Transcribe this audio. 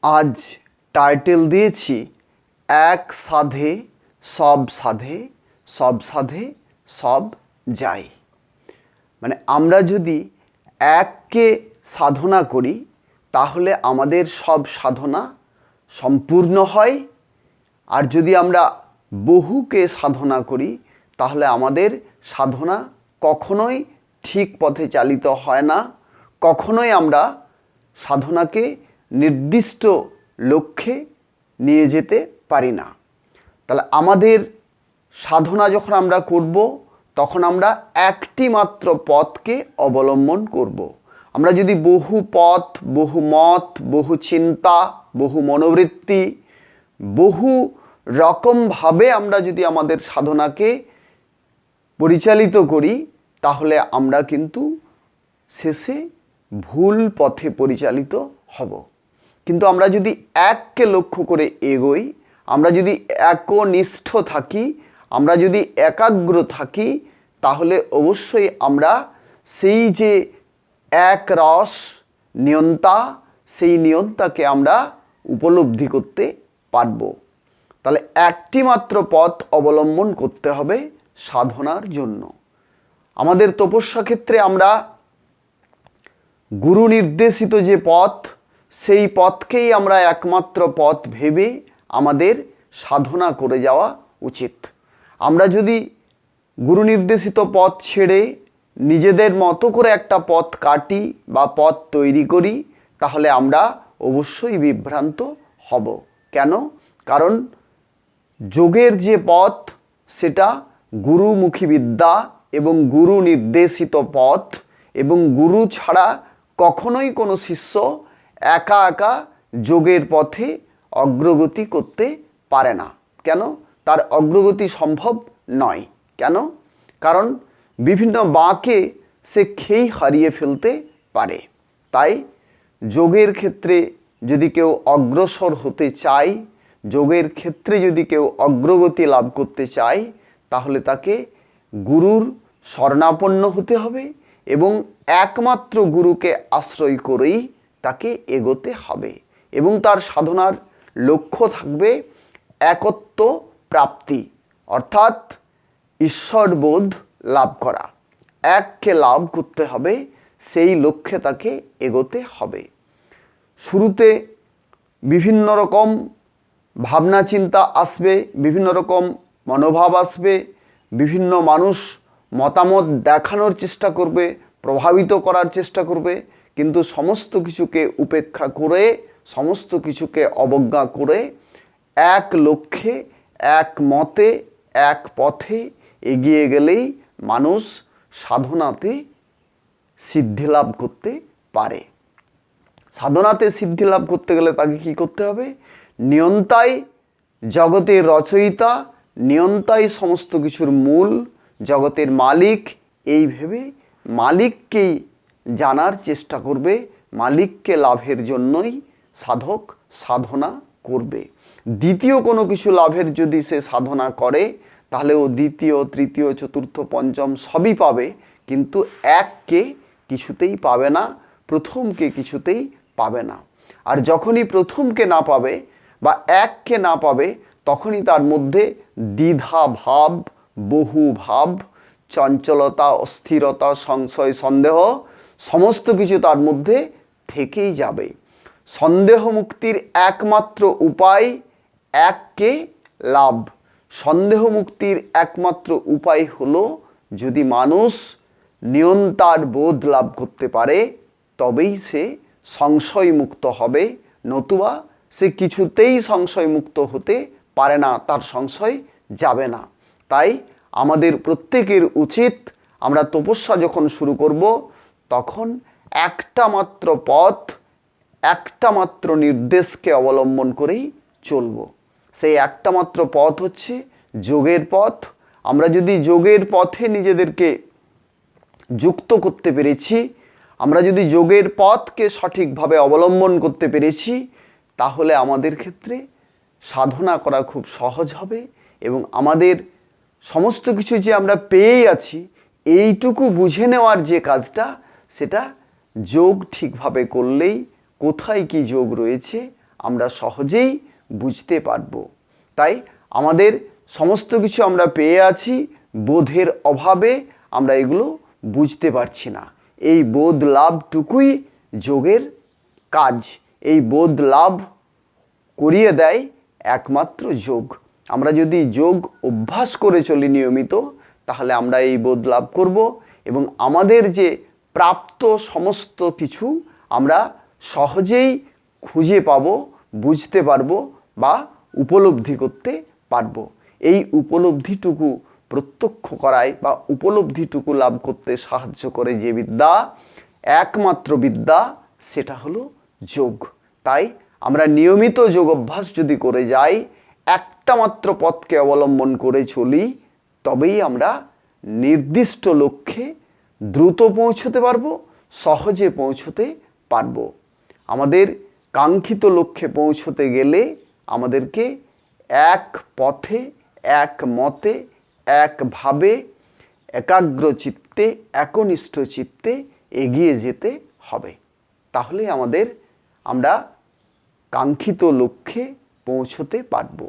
আজ টাইটেল দিয়েছি এক সাধে সব সাধে, সব সাধে সব যায়। মানে আমরা যদি এককে সাধনা করি তাহলে আমাদের সব সাধনা সম্পূর্ণ হয়, আর যদি আমরা বহুকে সাধনা করি তাহলে আমাদের সাধনা কখনোই ঠিক পথে চালিত হয় না, কখনোই আমরা সাধনাকে নির্দিষ্ট লক্ষ্যে নিয়ে যেতে পারি না। তাহলে আমাদের সাধনা যখন আমরা করব তখন আমরা একটি মাত্র পথকে অবলম্বন করব। আমরা যদি বহু পথ, বহু মত, বহু চিন্তা, বহু মনোবৃত্তি, বহু রকমভাবে আমরা যদি আমাদের সাধনাকে পরিচালিত করি তাহলে আমরা কিন্তু শেষে ভুল পথে পরিচালিত হব। কিন্তু আমরা যদি এককে লক্ষ্য করে এগোই, আমরা যদি একনিষ্ঠ থাকি, আমরা যদি একাগ্র থাকি, তাহলে অবশ্যই আমরা সেই যে এক রস নিয়ন্তা, সেই নিয়ন্তাকে আমরা উপলব্ধি করতে পারব। তাহলে একটি মাত্র পথ অবলম্বন করতে হবে সাধনার জন্য। আমাদের তপস্যা ক্ষেত্রে আমরা গুরু নির্দেশিত যে পথ, সেই পথকেই আমরা একমাত্র পথ ভেবে আমাদের সাধনা করে যাওয়া উচিত। আমরা যদি গুরু নির্দেশিত পথ ছেড়ে নিজেদের মতো করে একটা পথ কাটি বা পথ তৈরি করি তাহলে আমরা অবশ্যই বিভ্রান্ত হব। কেন? কারণ যোগের যে পথ সেটা গুরুমুখী বিদ্যা এবং গুরু নির্দেশিত পথ, এবং গুরু ছাড়া কখনোই কোনো শিষ্য একা একা যোগের পথে অগ্রগতি করতে পারে না। কেন? তার অগ্রগতি সম্ভব নয়। কেন? কারণ বিভিন্ন বাঁকে সে খেই হারিয়ে ফেলতে পারে। তাই যোগের ক্ষেত্রে যদি কেউ অগ্রসর হতে চায়, যোগের ক্ষেত্রে যদি কেউ অগ্রগতি লাভ করতে চায়, তাহলে তাকে গুরুর শরণাপন্ন হতে হবে এবং একমাত্র গুরুকে আশ্রয় করেই তাকে এগোতে হবে। এবং তার সাধনার লক্ষ্য থাকবে একত্ব প্রাপ্তি, অর্থাৎ ঈশ্বরবোধ লাভ করা। এককে লাভ করতে হবে, সেই লক্ষ্যে তাকে এগোতে হবে। শুরুতে বিভিন্ন রকম ভাবনা চিন্তা আসবে, বিভিন্ন রকম মনোভাব আসবে, বিভিন্ন মানুষ মতামত দেখানোর চেষ্টা করবে, প্রভাবিত করার চেষ্টা করবে, কিন্তু সমস্ত কিছুকে উপেক্ষা করে, সমস্ত কিছুকে অবজ্ঞা করে এক লক্ষ্যে, এক মতে, এক পথে এগিয়ে গেলেই মানুষ সাধনাতে সিদ্ধি লাভ করতে পারে। সাধনাতে সিদ্ধি লাভ করতে গেলে তাকে কি করতে হবে? নিয়ন্তাই জগতের রচয়িতা, নিয়ন্তাই সমস্ত কিছুর মূল, জগতের মালিক, এই ভেবে মালিককেই জানার চেষ্টা করবে। মালিককে লাভের জন্যই সাধক সাধনা করবে। দ্বিতীয় কোনো কিছু লাভের যদি সে সাধনা করে তাহলে ও দ্বিতীয়, তৃতীয়, চতুর্থ, পঞ্চম সবই পাবে, কিন্তু এককে কিছুতেই পাবে না, প্রথমকে কিছুতেই পাবে না। আর যখনই প্রথমকে না পাবে বা এককে না পাবে তখনই তার মধ্যে দ্বিধা ভাব, বহু ভাব, চঞ্চলতা, অস্থিরতা, সংশয়, সন্দেহ সমস্ত কিছু তার মধ্যে থেকেই যাবে। সন্দেহ মুক্তির একমাত্র উপায় এককে লাভ। সন্দেহ মুক্তির একমাত্র উপায় হলো যদি মানুষ নিয়ন্তার বোধ লাভ করতে পারে তবেই সে সংশয় মুক্ত হবে, নতুবা সে কিছুতেই সংশয় মুক্ত হতে পারে না, তার সংশয় যাবে না। তাই আমাদের প্রত্যেকের উচিত আমরা তপস্যা যখন শুরু করব তখন একটা মাত্র পথ, একটা মাত্র নির্দেশকে অবলম্বন করেই চলব। সেই একটা মাত্র পথ হচ্ছে যোগের পথ। আমরা যদি যোগের পথে নিজেদেরকে যুক্ত করতে পেরেছি, আমরা যদি যোগের পথকে সঠিকভাবে অবলম্বন করতে পেরেছি, তাহলে আমাদের ক্ষেত্রে সাধনা করা খুব সহজ হবে এবং আমাদের সমস্ত কিছু যে আমরা পেয়েই আছি এইটুকু বুঝে নেওয়ার যে কাজটা, সেটা যোগ ঠিকভাবে করলেই কোথায় কি যোগ রয়েছে আমরা সহজেই বুঝতে পারবো। তাই আমাদের সমস্ত কিছু আমরা পেয়ে আছি, বোধের অভাবে আমরা এগুলো বুঝতে পারছি না। এই বোধ লাভটুকুই যোগের কাজ। এই বোধ লাভ করিয়ে দেয় একমাত্র যোগ। আমরা যদি যোগ অভ্যাস করে চলি নিয়মিত, তাহলে আমরা এই বোধ লাভ করব এবং আমাদের যে প্রাপ্ত সমস্ত কিছু আমরা সহজেই খুঁজে পাবো, বুঝতে পারবো বা উপলব্ধি করতে পারবো। এই উপলব্ধিটুকু প্রত্যক্ষ করায় বা উপলব্ধিটুকু লাভ করতে সাহায্য করে যে বিদ্যা, একমাত্র বিদ্যা, সেটা হলো যোগ। তাই আমরা নিয়মিত যোগ অভ্যাস যদি করে যাই, একটা মাত্র পথকে অবলম্বন করে চলি, তবেই আমরা নির্দিষ্ট লক্ষ্যে দ্রুত পৌঁছতে পারবো, সহজে পৌঁছতে পারবো। আমাদের কাঙ্ক্ষিত লক্ষ্যে পৌঁছতে গেলে আমাদেরকে এক পথে, এক মতে, একভাবে, একাগ্র চিত্তে, একনিষ্ঠ চিত্তে এগিয়ে যেতে হবে। তাহলে আমরা কাঙ্ক্ষিত লক্ষ্যে পৌঁছতে পারবো।